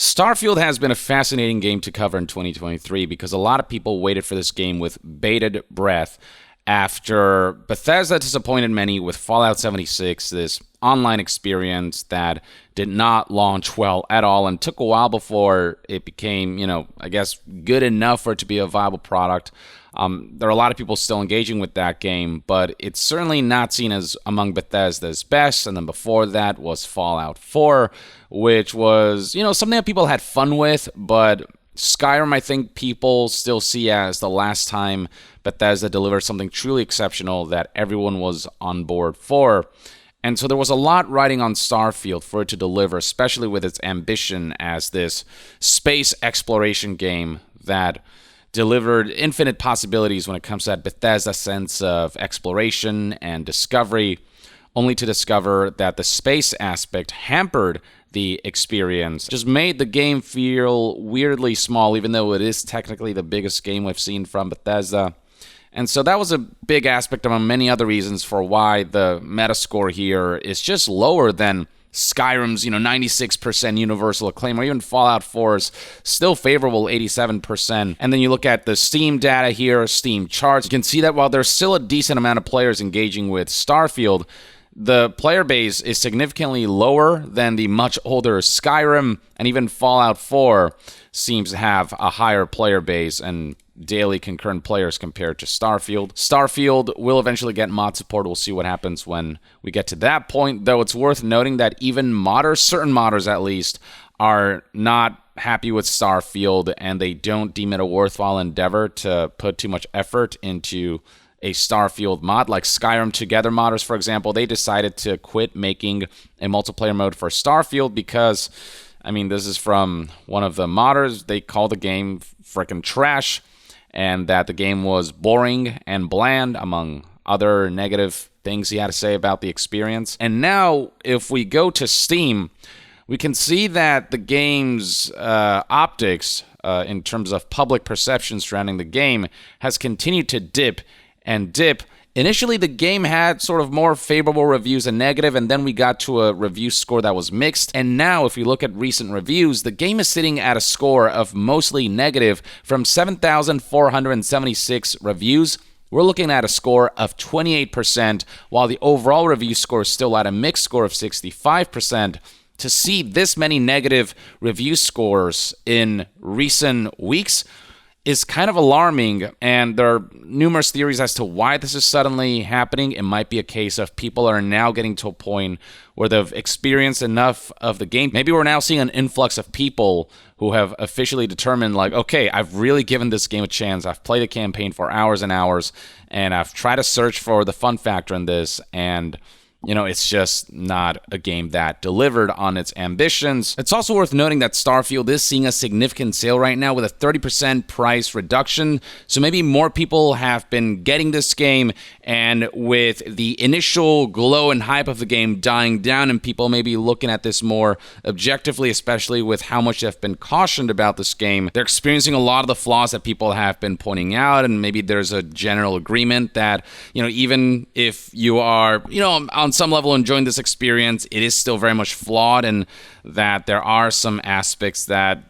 Starfield has been a fascinating game to cover in 2023 because a lot of people waited for this game with bated breath after Bethesda disappointed many with Fallout 76, this online experience that did not launch well at all and took a while before it became, I guess, good enough for it to be a viable product. There are a lot of people still engaging with that game, but it's certainly not seen as among Bethesda's best. And then before that was Fallout 4, which was, something that people had fun with, but Skyrim, I think people still see as the last time Bethesda delivered something truly exceptional that everyone was on board for. And so there was a lot riding on Starfield for it to deliver, especially with its ambition as this space exploration game that delivered infinite possibilities when it comes to that Bethesda sense of exploration and discovery, only to discover that the space aspect hampered the experience, just made the game feel weirdly small, even though it is technically the biggest game we've seen from Bethesda. And so that was a big aspect among many other reasons for why the Metascore here is just lower than Skyrim's, 96% universal acclaim, or even Fallout 4's still favorable 87%. And then you look at the Steam data here, Steam charts, you can see that while there's still a decent amount of players engaging with Starfield, the player base is significantly lower than the much older Skyrim, and even Fallout 4 seems to have a higher player base and daily concurrent players compared to Starfield. Starfield will eventually get mod support. We'll see what happens when we get to that point, though it's worth noting that even modders, certain modders at least, are not happy with Starfield, and they don't deem it a worthwhile endeavor to put too much effort into a Starfield mod. Like Skyrim Together modders, for example, they decided to quit making a multiplayer mode for Starfield because, this is from one of the modders, they call the game frickin' trash, and that the game was boring and bland, among other negative things he had to say about the experience. And now, if we go to Steam, we can see that the game's optics, in terms of public perception surrounding the game, has continued to dip and dip. Initially, the game had sort of more favorable reviews than negative, and then we got to a review score that was mixed. And now, if we look at recent reviews, the game is sitting at a score of mostly negative. From 7,476 reviews, we're looking at a score of 28%, while the overall review score is still at a mixed score of 65%. To see this many negative review scores in recent weeks is kind of alarming, and there are numerous theories as to why this is suddenly happening. It might be a case of people are now getting to a point where they've experienced enough of the game. Maybe we're now seeing an influx of people who have officially determined, okay, I've really given this game a chance. I've played the campaign for hours and hours, and I've tried to search for the fun factor in this, and it's just not a game that delivered on its ambitions. It's also worth noting that Starfield is seeing a significant sale right now with a 30% price reduction. So maybe more people have been getting this game, and with the initial glow and hype of the game dying down and people maybe looking at this more objectively, especially with how much they've been cautioned about this game, they're experiencing a lot of the flaws that people have been pointing out, and maybe there's a general agreement that, even if you are, on some level enjoying this experience, it is still very much flawed, and that there are some aspects that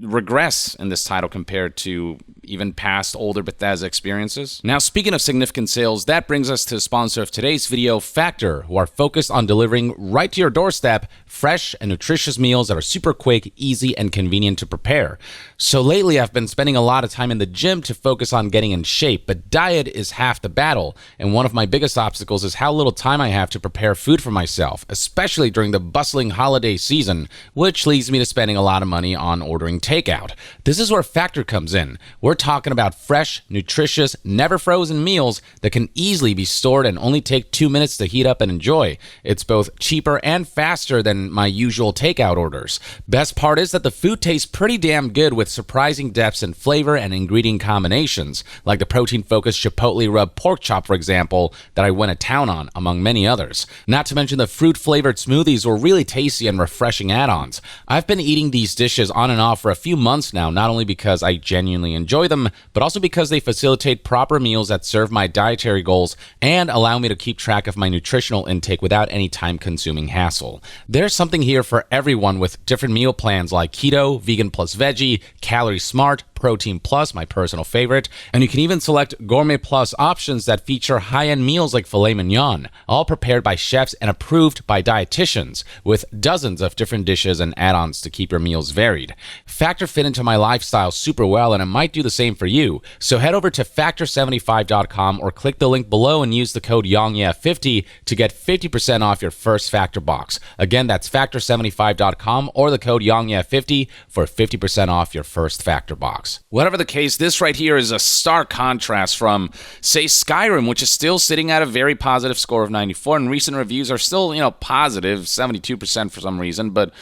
regress in this title compared to even past older Bethesda experiences. Now, speaking of significant sales, that brings us to the sponsor of today's video, Factor, who are focused on delivering right to your doorstep fresh and nutritious meals that are super quick, easy, and convenient to prepare. So lately, I've been spending a lot of time in the gym to focus on getting in shape, but diet is half the battle, and one of my biggest obstacles is how little time I have to prepare food for myself, especially during the bustling holiday season, which leads me to spending a lot of money on ordering takeout. This is where Factor comes in. We're talking about fresh, nutritious, never frozen meals that can easily be stored and only take 2 minutes to heat up and enjoy. It's both cheaper and faster than my usual takeout orders. Best part is that the food tastes pretty damn good with surprising depths in flavor and ingredient combinations, like the protein-focused chipotle rub pork chop, for example, that I went to town on, among many others. Not to mention the fruit-flavored smoothies were really tasty and refreshing add-ons. I've been eating these dishes on and off for a a few months now, not only because I genuinely enjoy them, but also because they facilitate proper meals that serve my dietary goals and allow me to keep track of my nutritional intake without any time-consuming hassle. There's something here for everyone with different meal plans like keto, vegan plus veggie, calorie smart, protein plus, my personal favorite, and you can even select gourmet plus options that feature high-end meals like filet mignon, all prepared by chefs and approved by dietitians, with dozens of different dishes and add-ons to keep your meals varied. Factor fit into my lifestyle super well, and it might do the same for you. So head over to factor75.com or click the link below and use the code YONGYEAH50 to get 50% off your first Factor box. Again, that's factor75.com or the code YONGYEAH50 for 50% off your first Factor box. Whatever the case, this right here is a stark contrast from, say, Skyrim, which is still sitting at a very positive score of 94, and recent reviews are still, positive, 72% for some reason, but,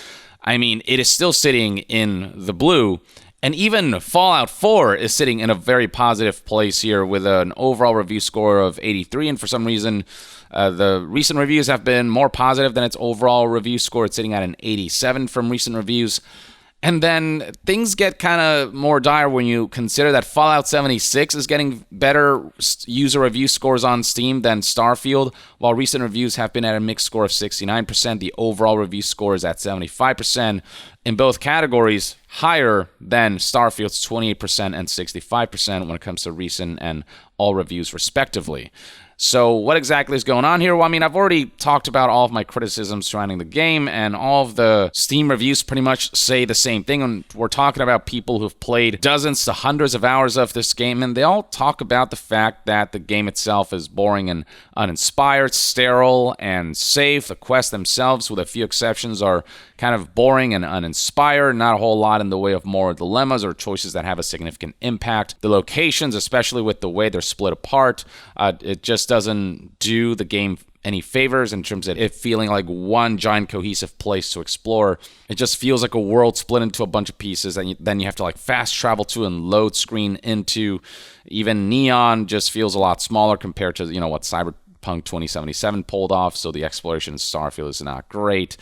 I mean, it is still sitting in the blue. And even Fallout 4 is sitting in a very positive place here with an overall review score of 83, and for some reason, the recent reviews have been more positive than its overall review score. It's sitting at an 87 from recent reviews. And then things get kind of more dire when you consider that Fallout 76 is getting better user review scores on Steam than Starfield. While recent reviews have been at a mixed score of 69%, the overall review score is at 75%. In both categories, higher than Starfield's 28% and 65% when it comes to recent and all reviews respectively. So what exactly is going on here? Well, I mean, I've already talked about all of my criticisms surrounding the game, and all of the Steam reviews pretty much say the same thing. And we're talking about people who've played dozens to hundreds of hours of this game, and they all talk about the fact that the game itself is boring and uninspired, sterile, and safe. The quests themselves, with a few exceptions, are kind of boring and uninspired, not a whole lot in the way of moral dilemmas or choices that have a significant impact. The locations, especially with the way they're split apart, it just doesn't do the game any favors in terms of it feeling like one giant cohesive place to explore. It just feels like a world split into a bunch of pieces, and then you have to fast travel to and load screen into. Even Neon just feels a lot smaller compared to what Cyberpunk 2077 pulled off, so the exploration in Starfield is not great.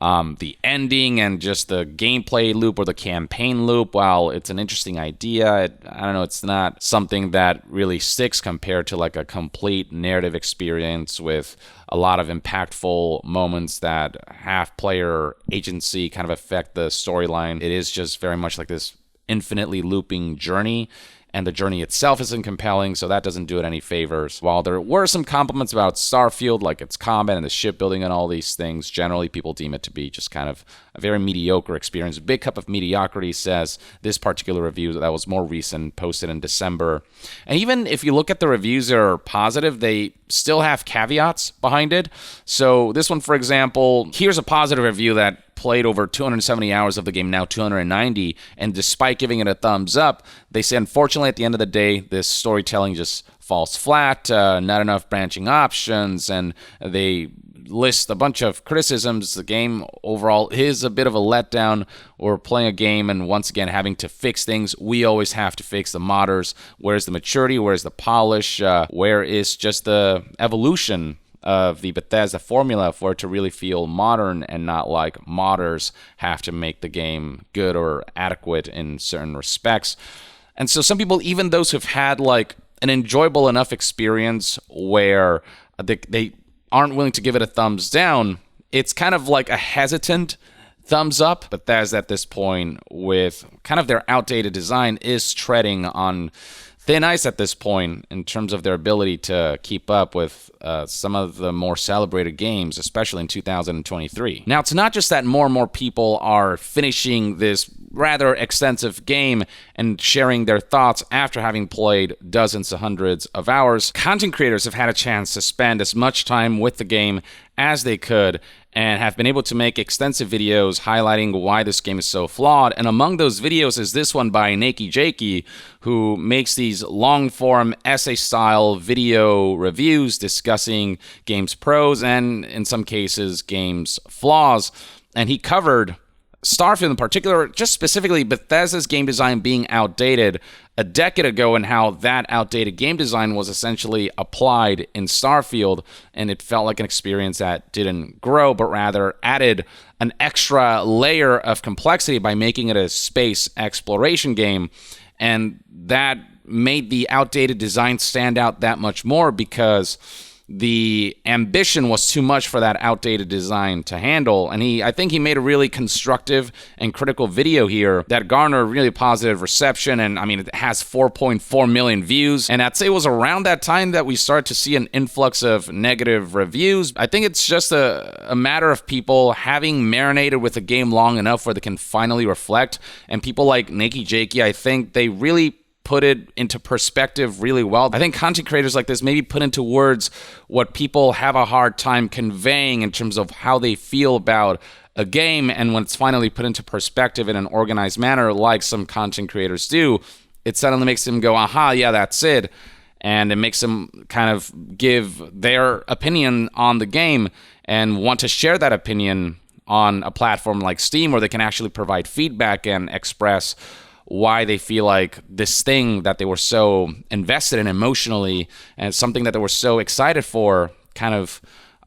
The ending and just the gameplay loop or the campaign loop, while it's an interesting idea, I don't know, it's not something that really sticks compared to a complete narrative experience with a lot of impactful moments that have player agency kind of affect the storyline. It is just very much like this infinitely looping journey, and the journey itself isn't compelling, so that doesn't do it any favors. While there were some compliments about Starfield, like its combat and the shipbuilding and all these things, generally people deem it to be just kind of a very mediocre experience. Big Cup of Mediocrity says this particular review that was more recent, posted in December. And even if you look at the reviews that are positive, they still have caveats behind it. So this one, for example, here's a positive review that played over 270 hours of the game, now 290, and despite giving it a thumbs up, they say, unfortunately, at the end of the day, this storytelling just falls flat, not enough branching options, and they list a bunch of criticisms. The game overall is a bit of a letdown. We're playing a game and once again having to fix things. We always have to fix the modders. Where's the maturity? Where's the polish? Where is just the evolution of the Bethesda formula for it to really feel modern and not like modders have to make the game good or adequate in certain respects? And so some people, even those who've had an enjoyable enough experience where they aren't willing to give it a thumbs down, it's kind of like a hesitant thumbs up. Bethesda at this point, with kind of their outdated design, is treading on thin ice at this point in terms of their ability to keep up with some of the more celebrated games, especially in 2023. Now, it's not just that more and more people are finishing this rather extensive game and sharing their thoughts after having played dozens to hundreds of hours. Content creators have had a chance to spend as much time with the game as they could and have been able to make extensive videos highlighting why this game is so flawed. And among those videos is this one by Nakey Jakey, who makes these long-form essay-style video reviews discussing games' pros and, in some cases, games' flaws. And he covered Starfield in particular, just specifically Bethesda's game design being outdated a decade ago and how that outdated game design was essentially applied in Starfield, and it felt like an experience that didn't grow but rather added an extra layer of complexity by making it a space exploration game. And that made the outdated design stand out that much more because the ambition was too much for that outdated design to handle. And I think he made a really constructive and critical video here that garnered really positive reception. And I mean, it has 4.4 million views. And I'd say it was around that time that we started to see an influx of negative reviews. I think it's just a matter of people having marinated with the game long enough where they can finally reflect. And people like Nakey Jakey, I think they really put it into perspective really well. I think content creators like this maybe put into words what people have a hard time conveying in terms of how they feel about a game, and when it's finally put into perspective in an organized manner like some content creators do, it suddenly makes them go, aha, yeah, that's it. And it makes them kind of give their opinion on the game and want to share that opinion on a platform like Steam where they can actually provide feedback and express why they feel like this thing that they were so invested in emotionally and something that they were so excited for kind of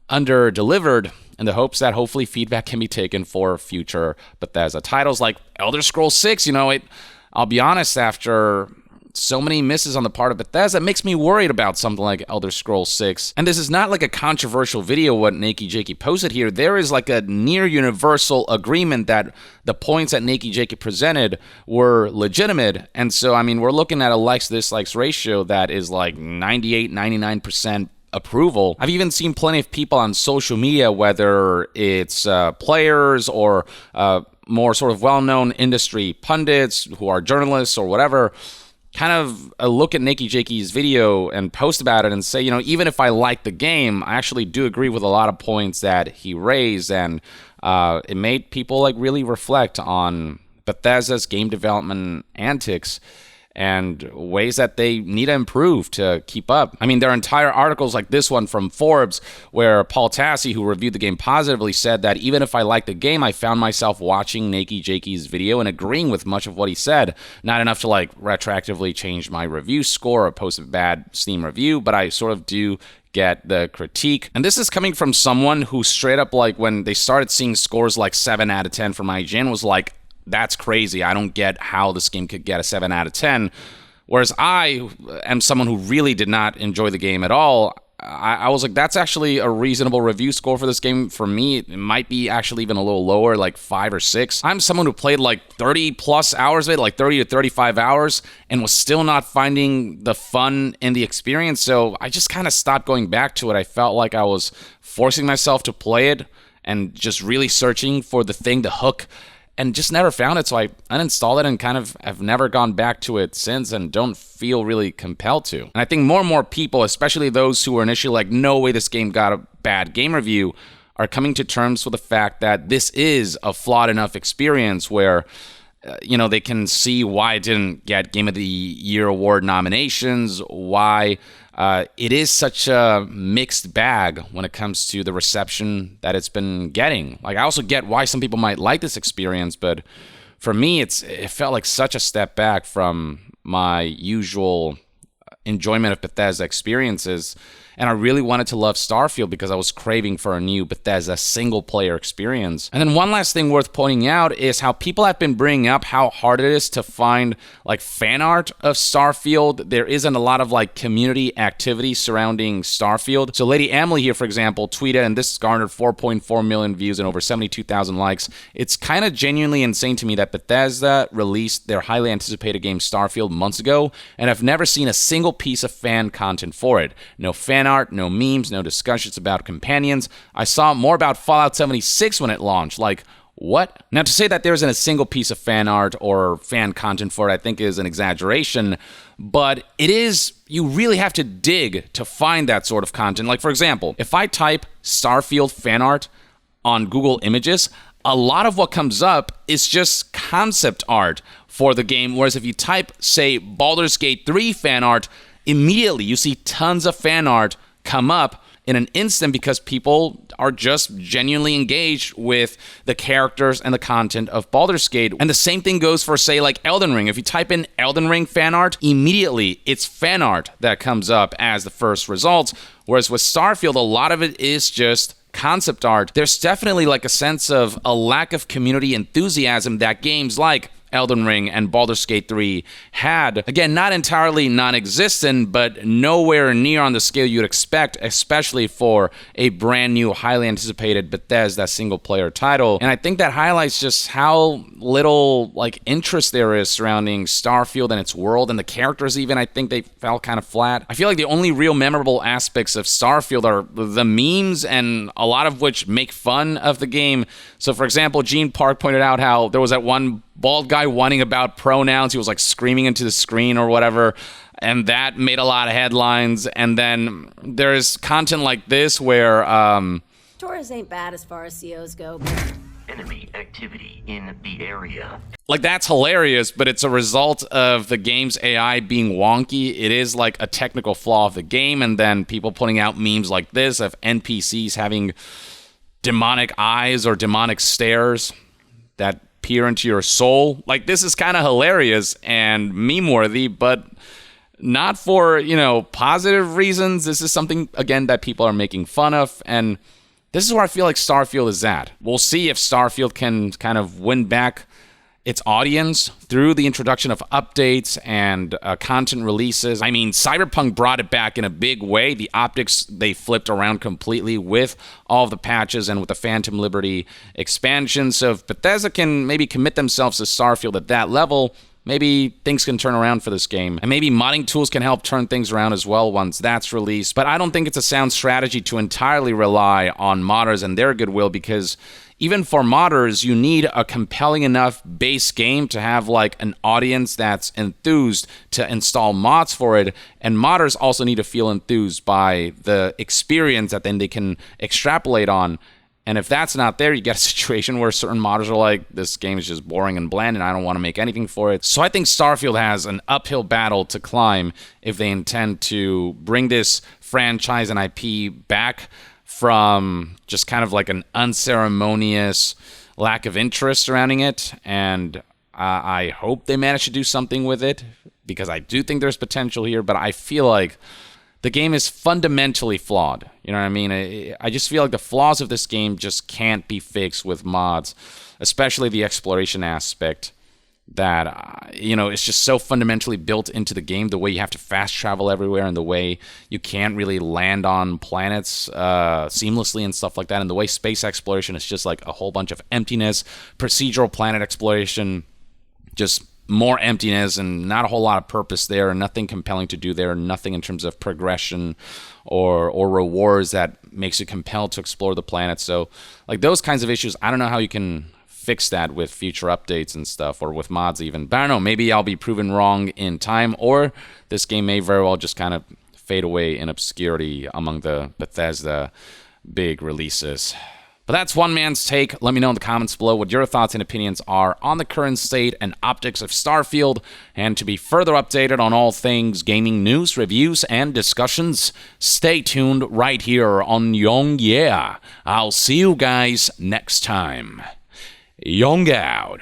under-delivered, in the hopes that hopefully feedback can be taken for future Bethesda titles like Elder Scrolls 6. I'll be honest, after so many misses on the part of Bethesda, it makes me worried about something like Elder Scrolls 6. And this is not like a controversial video, what Nakey Jakey posted here. There is like a near universal agreement that the points that Nakey Jakey presented were legitimate. And so, I mean, we're looking at a likes-dislikes ratio that is like 98, 99% approval. I've even seen plenty of people on social media, whether it's players or more sort of well-known industry pundits who are journalists or whatever, kind of look at Nakey Jakey's video and post about it and say, even if I like the game, I actually do agree with a lot of points that he raised, and it made people like really reflect on Bethesda's game development antics and ways that they need to improve to keep up. I mean, there are entire articles like this one from Forbes where Paul Tassi, who reviewed the game positively, said that even if I liked the game, I found myself watching Nakey Jakey's video and agreeing with much of what he said. Not enough to like retroactively change my review score or post a bad Steam review, but I sort of do get the critique. And this is coming from someone who straight up, like, when they started seeing scores like 7 out of 10 from IGN, was like, that's crazy. I don't get how this game could get a 7 out of 10. Whereas I am someone who really did not enjoy the game at all. I was like, that's actually a reasonable review score for this game. For me, it might be actually even a little lower, like 5 or 6. I'm someone who played like 30 plus hours of it, like 30 to 35 hours, and was still not finding the fun in the experience. So I just kind of stopped going back to it. I felt like I was forcing myself to play it and just really searching for the thing, the hook, and just never found it. So I uninstalled it and kind of have never gone back to it since, and don't feel really compelled to. And I think more and more people, especially those who were initially like, no way this game got a bad game review, are coming to terms with the fact that this is a flawed enough experience where they can see why it didn't get Game of the Year award nominations, why it is such a mixed bag when it comes to the reception that it's been getting. Like, I also get why some people might like this experience, but for me, it felt like such a step back from my usual enjoyment of Bethesda experiences. And I really wanted to love Starfield because I was craving for a new Bethesda single-player experience. And then one last thing worth pointing out is how people have been bringing up how hard it is to find like fan art of Starfield. There isn't a lot of like community activity surrounding Starfield. So Lady Emily here, for example, tweeted, and this garnered 4.4 million views and over 72,000 likes. It's kind of genuinely insane to me that Bethesda released their highly anticipated game Starfield months ago, and I've never seen a single piece of fan content for it. No fan art, no memes, no discussions about companions. I saw more about Fallout 76 when it launched. Like, what? Now, to say that there isn't a single piece of fan art or fan content for it, I think is an exaggeration, but it is, you really have to dig to find that sort of content. Like, for example, if I type Starfield fan art on Google Images, a lot of what comes up is just concept art for the game, whereas if you type, say, Baldur's Gate 3 fan art, immediately you see tons of fan art come up in an instant because people are just genuinely engaged with the characters and the content of Baldur's Gate. And the same thing goes for, say, like Elden Ring. If you type in Elden Ring fan art, immediately it's fan art that comes up as the first results. Whereas with Starfield, a lot of it is just concept art, there's definitely like a sense of a lack of community enthusiasm that games like Elden Ring and Baldur's Gate 3 had. Again, not entirely non-existent, but nowhere near on the scale you'd expect, especially for a brand new, highly anticipated Bethesda single-player title. And I think that highlights just how little like interest there is surrounding Starfield and its world, and the characters even, I think they fell kind of flat. I feel like the only real memorable aspects of Starfield are the memes, and a lot of which make fun of the game. So for example, Gene Park pointed out how there was that one bald guy whining about pronouns. He was like screaming into the screen or whatever, and that made a lot of headlines. And then there's content like this where Taurus ain't bad as far as COs go. Enemy activity in the area. Like, that's hilarious, but it's a result of the game's AI being wonky. It is like a technical flaw of the game, and then people putting out memes like this of NPCs having demonic eyes or demonic stares that peer into your soul. Like, this is kind of hilarious and meme-worthy, but not for, positive reasons. This is something, again, that people are making fun of, and this is where I feel like Starfield is at. We'll see if Starfield can kind of win back its audience through the introduction of updates and content releases. I mean, Cyberpunk brought it back in a big way. The optics, they flipped around completely with all of the patches and with the Phantom Liberty expansion. So if Bethesda can maybe commit themselves to Starfield at that level, maybe things can turn around for this game. And maybe modding tools can help turn things around as well once that's released. But I don't think it's a sound strategy to entirely rely on modders and their goodwill, because even for modders, you need a compelling enough base game to have like an audience that's enthused to install mods for it. And modders also need to feel enthused by the experience that then they can extrapolate on. And if that's not there, you get a situation where certain modders are like, this game is just boring and bland and I don't want to make anything for it. So I think Starfield has an uphill battle to climb if they intend to bring this franchise and IP back from just kind of like an unceremonious lack of interest surrounding it. And I hope they manage to do something with it, because I do think there's potential here, but I feel like the game is fundamentally flawed. You know what I mean? I just feel like the flaws of this game just can't be fixed with mods, especially the exploration aspect that, it's just so fundamentally built into the game, the way you have to fast travel everywhere and the way you can't really land on planets seamlessly and stuff like that, and the way space exploration is just like a whole bunch of emptiness, procedural planet exploration, just more emptiness and not a whole lot of purpose there, and nothing compelling to do there, nothing in terms of progression or rewards that makes you compelled to explore the planet. So like those kinds of issues, I don't know how you can fix that with future updates and stuff, or with mods even. But I don't know, maybe I'll be proven wrong in time, or this game may very well just kind of fade away in obscurity among the Bethesda big releases. But that's one man's take. Let me know in the comments below what your thoughts and opinions are on the current state and optics of Starfield. And to be further updated on all things gaming news, reviews, and discussions, stay tuned right here on Young Yeah. I'll see you guys next time. Young out.